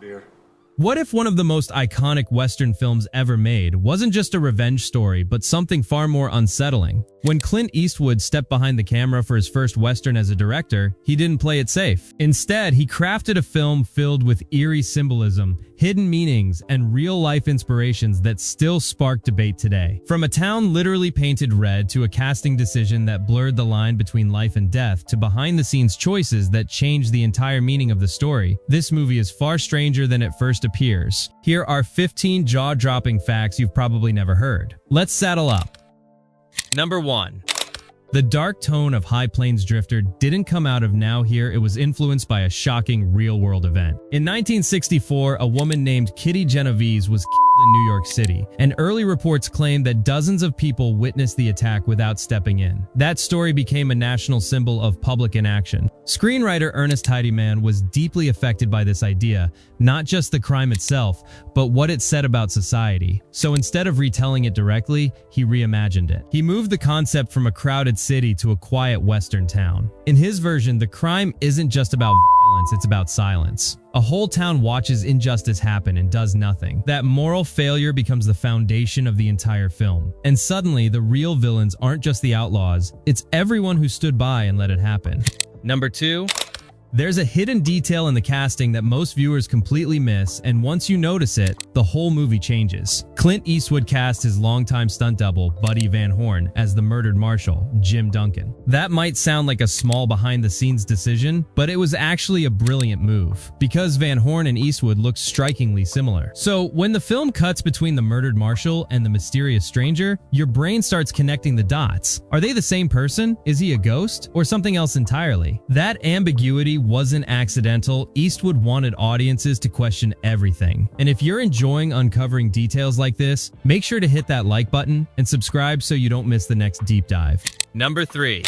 dear. What if one of the most iconic Western films ever made wasn't just a revenge story, but something far more unsettling? When Clint Eastwood stepped behind the camera for his first Western as a director, he didn't play it safe. Instead, he crafted a film filled with eerie symbolism, hidden meanings, and real-life inspirations that still spark debate today. From a town literally painted red to a casting decision that blurred the line between life and death to behind-the-scenes choices that changed the entire meaning of the story, this movie is far stranger than it first appears. Here are 15 jaw-dropping facts you've probably never heard. Let's saddle up. Number 1. The dark tone of High Plains Drifter didn't come out of now here, it was influenced by a shocking real-world event. In 1964, a woman named Kitty Genovese was killed in New York City, and early reports claim that dozens of people witnessed the attack without stepping in. That story became a national symbol of public inaction. Screenwriter Ernest Tidyman was deeply affected by this idea, not just the crime itself, but what it said about society. So instead of retelling it directly, he reimagined it. He moved the concept from a crowded city to a quiet western town. In his version, the crime isn't just about violence, it's about silence. A whole town watches injustice happen and does nothing. That moral failure becomes the foundation of the entire film. And suddenly, the real villains aren't just the outlaws, it's everyone who stood by and let it happen. Number 2. There's a hidden detail in the casting that most viewers completely miss, and once you notice it, the whole movie changes. Clint Eastwood cast his longtime stunt double, Buddy Van Horn, as the murdered marshal, Jim Duncan. That might sound like a small behind-the-scenes decision, but it was actually a brilliant move, because Van Horn and Eastwood look strikingly similar. So, when the film cuts between the murdered marshal and the mysterious stranger, your brain starts connecting the dots. Are they the same person? Is he a ghost? Or something else entirely? That ambiguity wasn't accidental. Eastwood wanted audiences to question everything. And if you're enjoying uncovering details like this, make sure to hit that like button and subscribe so you don't miss the next deep dive. Number 3.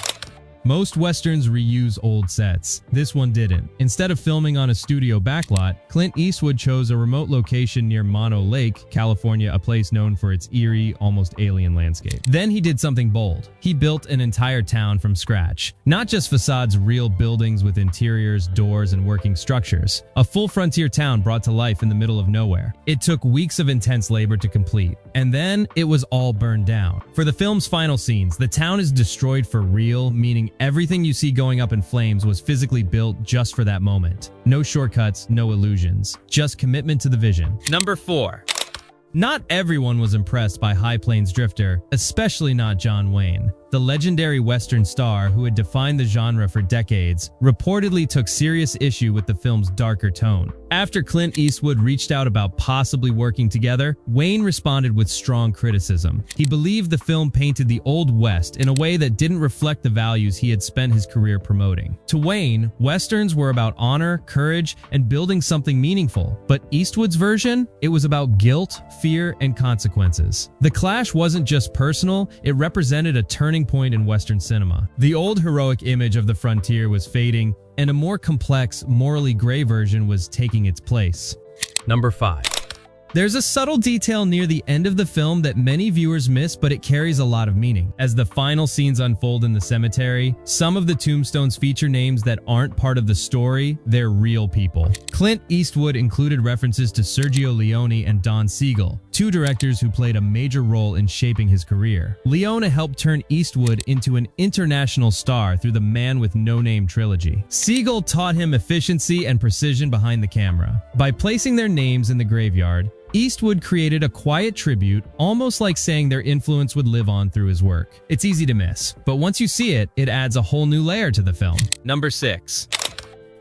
Most Westerns reuse old sets. This one didn't. Instead of filming on a studio backlot, Clint Eastwood chose a remote location near Mono Lake, California, a place known for its eerie, almost alien landscape. Then he did something bold. He built an entire town from scratch. Not just facades, real buildings with interiors, doors, and working structures. A full frontier town brought to life in the middle of nowhere. It took weeks of intense labor to complete. And then it was all burned down. For the film's final scenes, the town is destroyed for real, meaning everything you see going up in flames was physically built just for that moment. No shortcuts, no illusions, just commitment to the vision. Number 4. Not everyone was impressed by High Plains Drifter, especially not John Wayne. The legendary Western star who had defined the genre for decades reportedly took serious issue with the film's darker tone. After Clint Eastwood reached out about possibly working together, Wayne responded with strong criticism. He believed the film painted the Old West in a way that didn't reflect the values he had spent his career promoting. To Wayne, Westerns were about honor, courage, and building something meaningful. But Eastwood's version? It was about guilt, fear, and consequences. The clash wasn't just personal, it represented a turning point in Western cinema. The old heroic image of the frontier was fading, and a more complex, morally gray version was taking its place. Number 5. There's a subtle detail near the end of the film that many viewers miss, but it carries a lot of meaning. As the final scenes unfold in the cemetery, some of the tombstones feature names that aren't part of the story, they're real people. Clint Eastwood included references to Sergio Leone and Don Siegel, two directors who played a major role in shaping his career. Leone helped turn Eastwood into an international star through the Man with No Name trilogy. Siegel taught him efficiency and precision behind the camera. By placing their names in the graveyard, Eastwood created a quiet tribute, almost like saying their influence would live on through his work. It's easy to miss, but once you see it, it adds a whole new layer to the film. Number 6.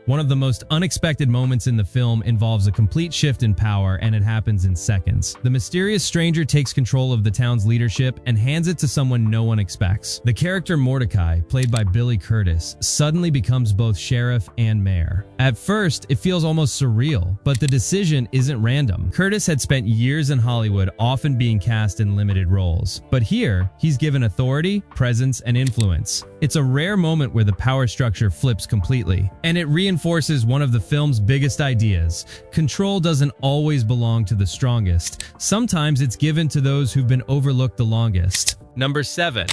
One of the most unexpected moments in the film involves a complete shift in power, and it happens in seconds. The mysterious stranger takes control of the town's leadership and hands it to someone no one expects. The character Mordecai, played by Billy Curtis, suddenly becomes both sheriff and mayor. At first, it feels almost surreal, but the decision isn't random. Curtis had spent years in Hollywood, often being cast in limited roles. But here, he's given authority, presence, and influence. It's a rare moment where the power structure flips completely, and it reinforces one of the film's biggest ideas. Control doesn't always belong to the strongest. Sometimes it's given to those who've been overlooked the longest. Number 7.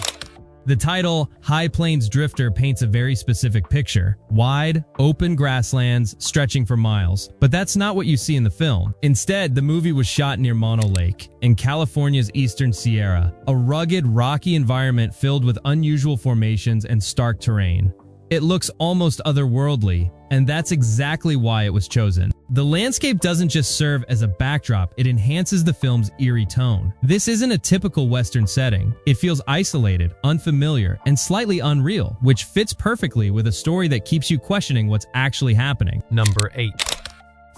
The title, High Plains Drifter, paints a very specific picture. Wide, open grasslands stretching for miles. But that's not what you see in the film. Instead, the movie was shot near Mono Lake, in California's Eastern Sierra, a rugged, rocky environment filled with unusual formations and stark terrain. It looks almost otherworldly, and that's exactly why it was chosen. The landscape doesn't just serve as a backdrop, it enhances the film's eerie tone. This isn't a typical Western setting. It feels isolated, unfamiliar, and slightly unreal, which fits perfectly with a story that keeps you questioning what's actually happening. Number 8.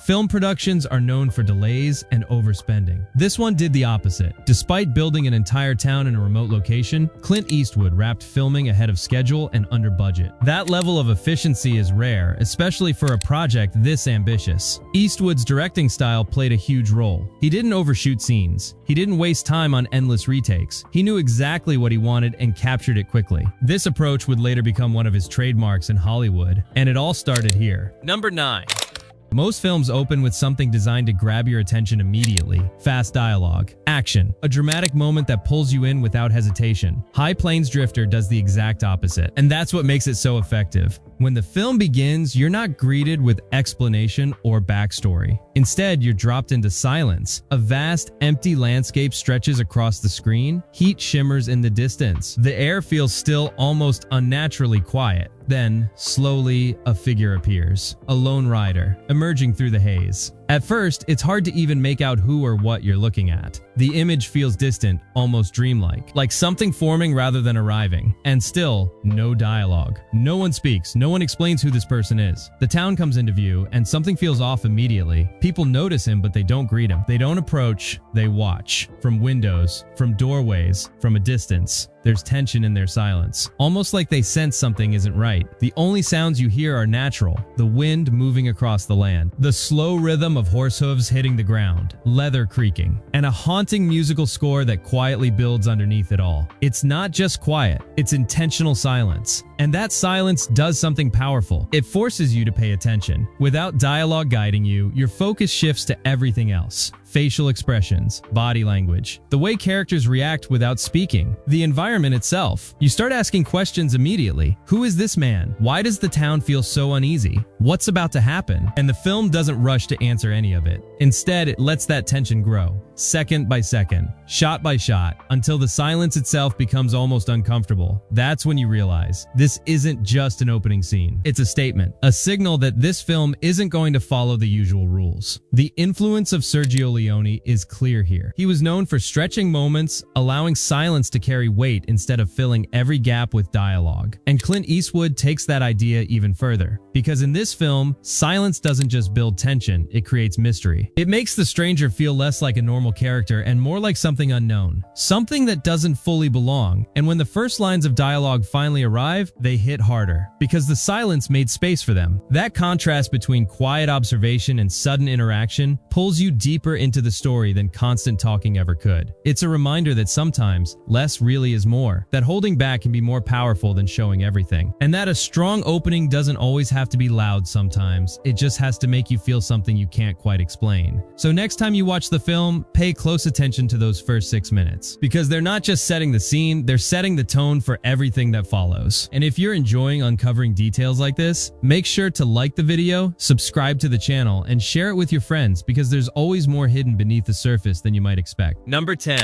Film productions are known for delays and overspending. This one did the opposite. Despite building an entire town in a remote location, Clint Eastwood wrapped filming ahead of schedule and under budget. That level of efficiency is rare, especially for a project this ambitious. Eastwood's directing style played a huge role. He didn't overshoot scenes. He didn't waste time on endless retakes. He knew exactly what he wanted and captured it quickly. This approach would later become one of his trademarks in Hollywood, and it all started here. Number 9. Most films open with something designed to grab your attention immediately. Fast dialogue. Action. A dramatic moment that pulls you in without hesitation. High Plains Drifter does the exact opposite, and that's what makes it so effective. When the film begins, you're not greeted with explanation or backstory. Instead, you're dropped into silence. A vast, empty landscape stretches across the screen. Heat shimmers in the distance. The air feels still, almost unnaturally quiet. Then, slowly, a figure appears. A lone rider, emerging through the haze. At first, it's hard to even make out who or what you're looking at. The image feels distant, almost dreamlike, like something forming rather than arriving. And still, no dialogue. No one speaks, no one explains who this person is. The town comes into view, and something feels off immediately. People notice him, but they don't greet him. They don't approach, they watch. From windows, from doorways, from a distance. There's tension in their silence, almost like they sense something isn't right. The only sounds you hear are natural, the wind moving across the land, the slow rhythm of horse hooves hitting the ground, leather creaking, and a haunting musical score that quietly builds underneath it all. It's not just quiet, it's intentional silence. And that silence does something powerful. It forces you to pay attention. Without dialogue guiding you, your focus shifts to everything else. Facial expressions, body language, the way characters react without speaking, the environment itself. You start asking questions immediately. Who is this man? Why does the town feel so uneasy? What's about to happen? And the film doesn't rush to answer any of it. Instead, it lets that tension grow, second by second, shot by shot, until the silence itself becomes almost uncomfortable. That's when you realize this isn't just an opening scene. It's a statement, a signal that this film isn't going to follow the usual rules. The influence of Sergio Leone is clear here. He was known for stretching moments, allowing silence to carry weight instead of filling every gap with dialogue. And Clint Eastwood takes that idea even further. Because in this film, silence doesn't just build tension, it creates mystery. It makes the stranger feel less like a normal character and more like something unknown. Something that doesn't fully belong. And when the first lines of dialogue finally arrive, they hit harder. Because the silence made space for them. That contrast between quiet observation and sudden interaction pulls you deeper into the story than constant talking ever could. It's a reminder that sometimes, less really is more. That holding back can be more powerful than showing everything. And that a strong opening doesn't always have to be loud sometimes. It just has to make you feel something you can't quite explain. So next time you watch the film, pay close attention to those first 6 minutes. Because they're not just setting the scene, they're setting the tone for everything that follows. And if you're enjoying uncovering details like this, make sure to like the video, subscribe to the channel, and share it with your friends because there's always more hidden beneath the surface than you might expect. Number 10.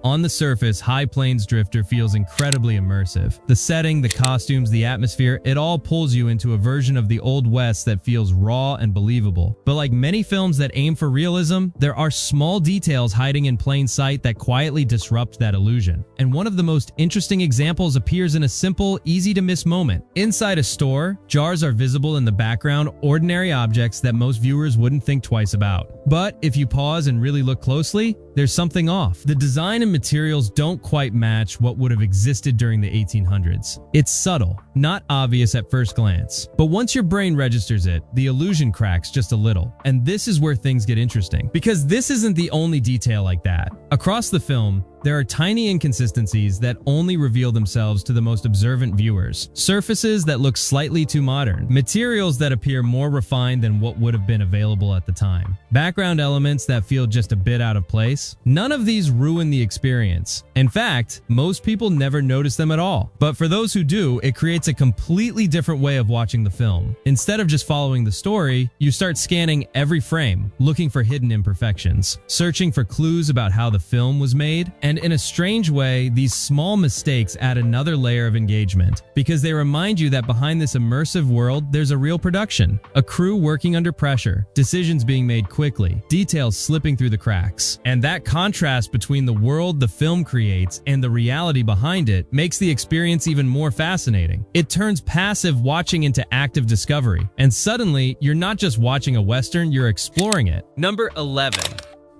On the surface, High Plains Drifter feels incredibly immersive. The setting, the costumes, the atmosphere, it all pulls you into a version of the Old West that feels raw and believable. But like many films that aim for realism, there are small details hiding in plain sight that quietly disrupt that illusion. And one of the most interesting examples appears in a simple, easy-to-miss moment. Inside a store, jars are visible in the background, ordinary objects that most viewers wouldn't think twice about. But if you pause and really look closely, there's something off. The design and materials don't quite match what would have existed during the 1800s. It's subtle, not obvious at first glance. But once your brain registers it, the illusion cracks just a little. And this is where things get interesting. Because this isn't the only detail like that. Across the film, there are tiny inconsistencies that only reveal themselves to the most observant viewers. Surfaces that look slightly too modern, materials that appear more refined than what would have been available at the time, background elements that feel just a bit out of place. None of these ruin the experience. In fact, most people never notice them at all. But for those who do, it creates a completely different way of watching the film. Instead of just following the story, you start scanning every frame, looking for hidden imperfections, searching for clues about how the film was made, and in a strange way, these small mistakes add another layer of engagement, because they remind you that behind this immersive world, there's a real production, a crew working under pressure, decisions being made quickly, details slipping through the cracks. And that contrast between the world the film creates and the reality behind it makes the experience even more fascinating. It turns passive watching into active discovery, and suddenly, you're not just watching a Western, you're exploring it. Number 11.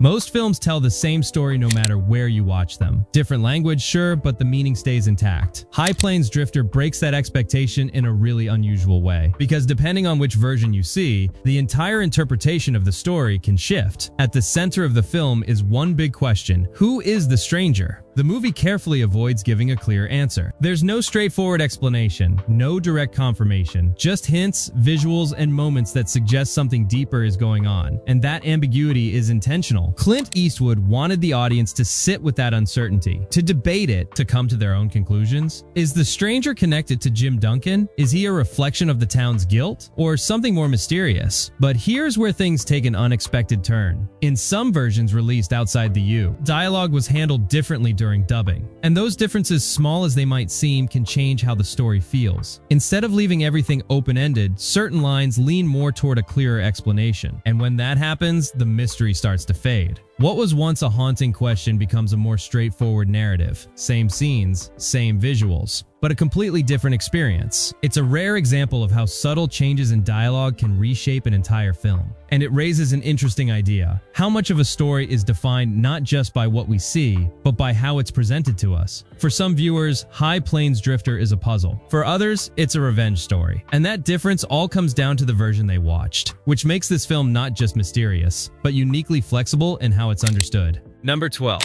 Most films tell the same story no matter where you watch them. Different language, sure, but the meaning stays intact. High Plains Drifter breaks that expectation in a really unusual way, because depending on which version you see, the entire interpretation of the story can shift. At the center of the film is one big question: who is the stranger? The movie carefully avoids giving a clear answer. There's no straightforward explanation, no direct confirmation, just hints, visuals, and moments that suggest something deeper is going on, and that ambiguity is intentional. Clint Eastwood wanted the audience to sit with that uncertainty, to debate it, to come to their own conclusions. Is the stranger connected to Jim Duncan? Is he a reflection of the town's guilt? Or something more mysterious? But here's where things take an unexpected turn. In some versions released outside the U, dialogue was handled differently during dubbing, and those differences, small as they might seem, can change how the story feels. Instead of leaving everything open-ended, certain lines lean more toward a clearer explanation, and when that happens, the mystery starts to fade. What was once a haunting question becomes a more straightforward narrative. Same scenes, same visuals, but a completely different experience. It's a rare example of how subtle changes in dialogue can reshape an entire film. And it raises an interesting idea. How much of a story is defined not just by what we see, but by how it's presented to us? For some viewers, High Plains Drifter is a puzzle. For others, it's a revenge story. And that difference all comes down to the version they watched, which makes this film not just mysterious, but uniquely flexible in how it's understood. Number 12.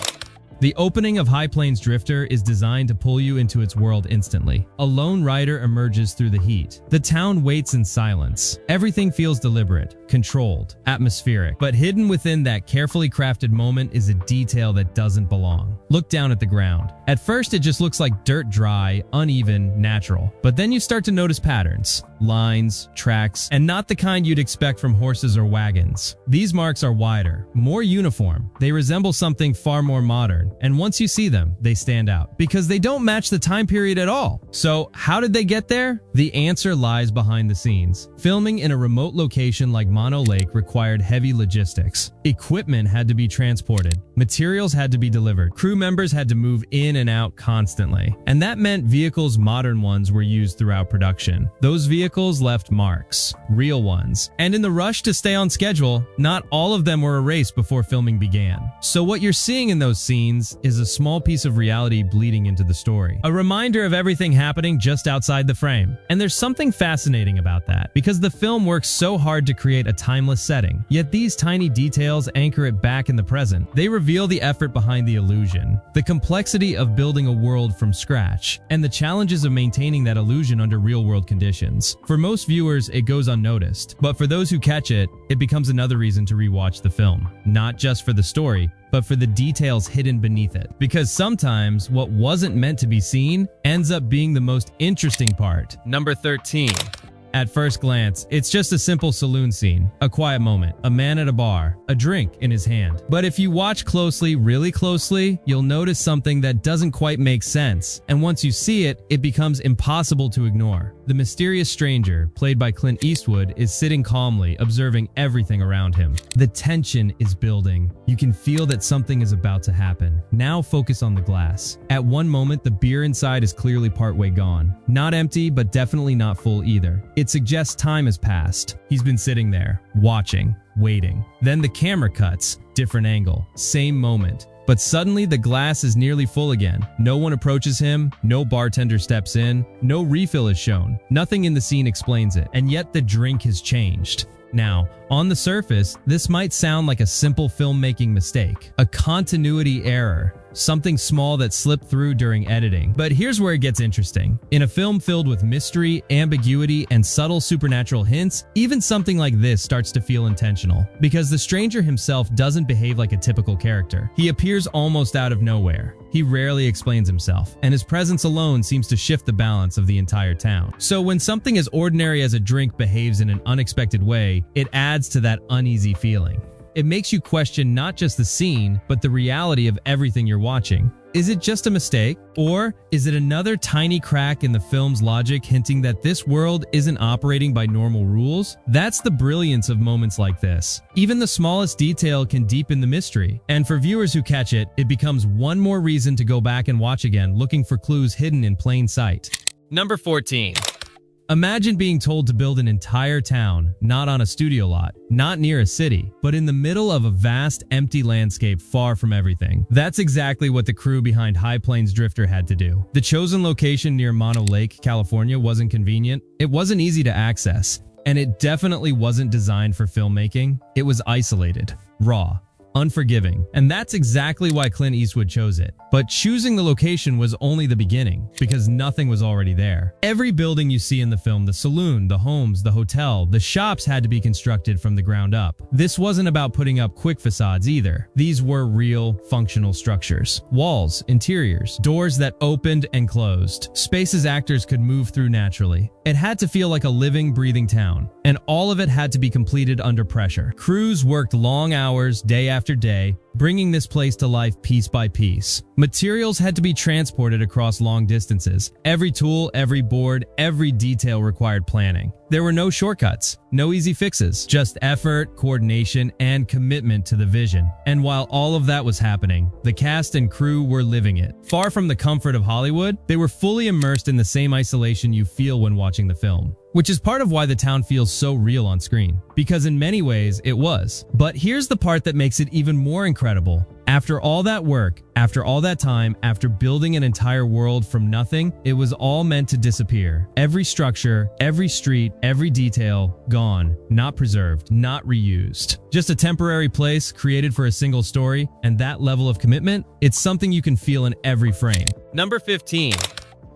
The opening of High Plains Drifter is designed to pull you into its world instantly. A lone rider emerges through the heat. The town waits in silence. Everything feels deliberate, controlled, atmospheric, but hidden within that carefully crafted moment is a detail that doesn't belong. Look down at the ground. At first, it just looks like dirt, dry, uneven, natural. But then you start to notice patterns, lines, tracks, and not the kind you'd expect from horses or wagons. These marks are wider, more uniform. They resemble something far more modern. And once you see them, they stand out because they don't match the time period at all. So how did they get there? The answer lies behind the scenes. Filming in a remote location like Mono Lake required heavy logistics. Equipment had to be transported. Materials had to be delivered. Crew members had to move in and out constantly. And that meant vehicles, modern ones, were used throughout production. Those vehicles left marks, real ones. And in the rush to stay on schedule, not all of them were erased before filming began. So what you're seeing in those scenes is a small piece of reality bleeding into the story. A reminder of everything happening just outside the frame. And there's something fascinating about that, because the film works so hard to create a timeless setting. Yet these tiny details anchor it back in the present. They reveal the effort behind the illusion, the complexity of building a world from scratch, and the challenges of maintaining that illusion under real-world conditions. For most viewers, it goes unnoticed. But for those who catch it, it becomes another reason to rewatch the film. Not just for the story, but for the details hidden beneath it. Because sometimes what wasn't meant to be seen ends up being the most interesting part. Number 13. At first glance, it's just a simple saloon scene, a quiet moment, a man at a bar, a drink in his hand. But if you watch closely, really closely, you'll notice something that doesn't quite make sense. And once you see it, it becomes impossible to ignore. The mysterious stranger, played by Clint Eastwood, is sitting calmly, observing everything around him. The tension is building. You can feel that something is about to happen. Now focus on the glass. At one moment, the beer inside is clearly partway gone. Not empty, but definitely not full either. It suggests time has passed. He's been sitting there, watching, waiting. Then the camera cuts, different angle, same moment. But suddenly the glass is nearly full again. No one approaches him, no bartender steps in, no refill is shown. Nothing in the scene explains it, and yet the drink has changed. Now, On the surface, this might sound like a simple filmmaking mistake, a continuity error, something small that slipped through during editing. But here's where it gets interesting. In a film filled with mystery, ambiguity, and subtle supernatural hints, even something like this starts to feel intentional. Because the stranger himself doesn't behave like a typical character. He appears almost out of nowhere. He rarely explains himself, and his presence alone seems to shift the balance of the entire town. So when something as ordinary as a drink behaves in an unexpected way, it adds to that uneasy feeling. It makes you question not just the scene, but the reality of everything you're watching. Is it just a mistake? Or is it another tiny crack in the film's logic hinting that this world isn't operating by normal rules? That's the brilliance of moments like this. Even the smallest detail can deepen the mystery. And for viewers who catch it, it becomes one more reason to go back and watch again, looking for clues hidden in plain sight. Number 14. Imagine being told to build an entire town, not on a studio lot, not near a city, but in the middle of a vast, empty landscape far from everything. That's exactly what the crew behind High Plains Drifter had to do. The chosen location near Mono Lake, California wasn't convenient, it wasn't easy to access, and it definitely wasn't designed for filmmaking. It was isolated, raw, unforgiving, and that's exactly why Clint Eastwood chose it. But choosing the location was only the beginning, because nothing was already there. Every building you see in the film, the saloon, the homes, the hotel, the shops had to be constructed from the ground up. This wasn't about putting up quick facades either. These were real, functional structures. Walls, interiors, doors that opened and closed, spaces actors could move through naturally. It had to feel like a living, breathing town, and all of it had to be completed under pressure. Crews worked long hours, day after day, bringing this place to life piece by piece. Materials had to be transported across long distances. Every tool, every board, every detail required planning. There were no shortcuts, no easy fixes, just effort, coordination, and commitment to the vision. And while all of that was happening, the cast and crew were living it. Far from the comfort of Hollywood, they were fully immersed in the same isolation you feel when watching the film. Which is part of why the town feels so real on screen. Because in many ways, it was. But here's the part that makes it even more incredible. After all that work, after all that time, after building an entire world from nothing, it was all meant to disappear. Every structure, every street, every detail, gone, not preserved, not reused. Just a temporary place created for a single story, and that level of commitment, it's something you can feel in every frame. Number 15.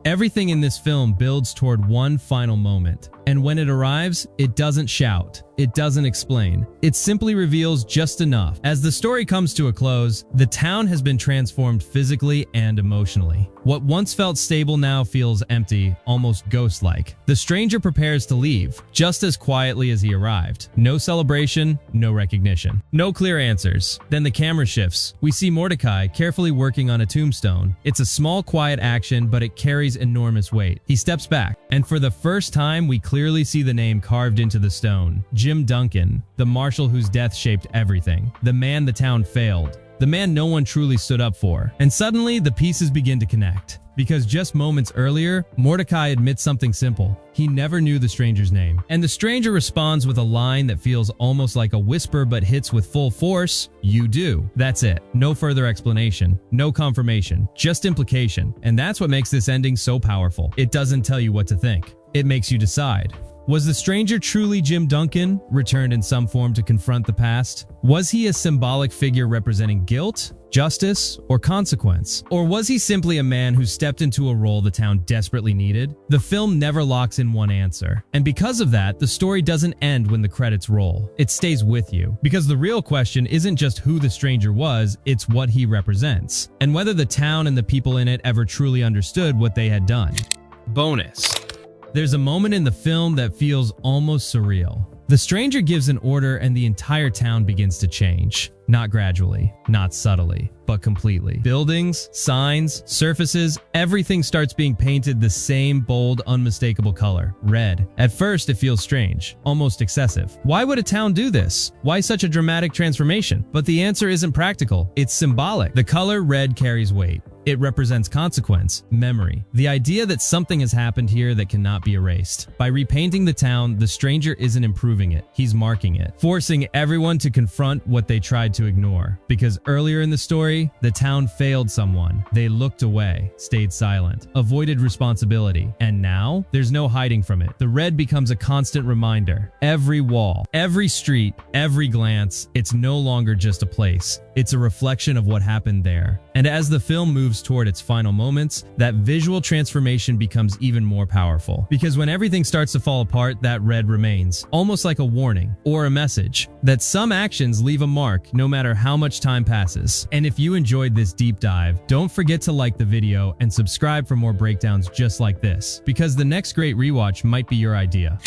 Everything in this film builds toward one final moment, and when it arrives, it doesn't shout, it doesn't explain, it simply reveals just enough. As the story comes to a close, the town has been transformed physically and emotionally. What once felt stable now feels empty, almost ghost-like. The stranger prepares to leave, just as quietly as he arrived. No celebration, no recognition, no clear answers. Then the camera shifts. We see Mordecai carefully working on a tombstone. It's a small, quiet action, but it carries enormous weight. He steps back, and for the first time, we clearly see the name carved into the stone. Jim Duncan, the marshal whose death shaped everything. The man the town failed. The man no one truly stood up for. And suddenly, the pieces begin to connect. Because just moments earlier, Mordecai admits something simple. He never knew the stranger's name. And the stranger responds with a line that feels almost like a whisper but hits with full force. You do. That's it. No further explanation. No confirmation. Just implication. And that's what makes this ending so powerful. It doesn't tell you what to think. It makes you decide. Was the stranger truly Jim Duncan, returned in some form to confront the past? Was he a symbolic figure representing guilt, justice, or consequence? Or was he simply a man who stepped into a role the town desperately needed? The film never locks in one answer. And because of that, the story doesn't end when the credits roll. It stays with you. Because the real question isn't just who the stranger was, it's what he represents. And whether the town and the people in it ever truly understood what they had done. Bonus. There's a moment in the film that feels almost surreal. The stranger gives an order and the entire town begins to change. Not gradually, not subtly, but completely. Buildings, signs, surfaces, everything starts being painted the same bold, unmistakable color, red. At first, it feels strange, almost excessive. Why would a town do this? Why such a dramatic transformation? But the answer isn't practical, it's symbolic. The color red carries weight. It represents consequence, memory, the idea that something has happened here that cannot be erased. By repainting the town, the stranger isn't improving it, he's marking it, forcing everyone to confront what they tried to ignore. Because earlier in the story, the town failed someone. They looked away, stayed silent, avoided responsibility, and now there's no hiding from it. The red becomes a constant reminder. Every wall, every street, every glance, it's no longer just a place. It's a reflection of what happened there. And as the film moves toward its final moments, that visual transformation becomes even more powerful. Because when everything starts to fall apart, that red remains, almost like a warning or a message that some actions leave a mark no matter how much time passes. And if you enjoyed this deep dive, don't forget to like the video and subscribe for more breakdowns just like this, because the next great rewatch might be your idea.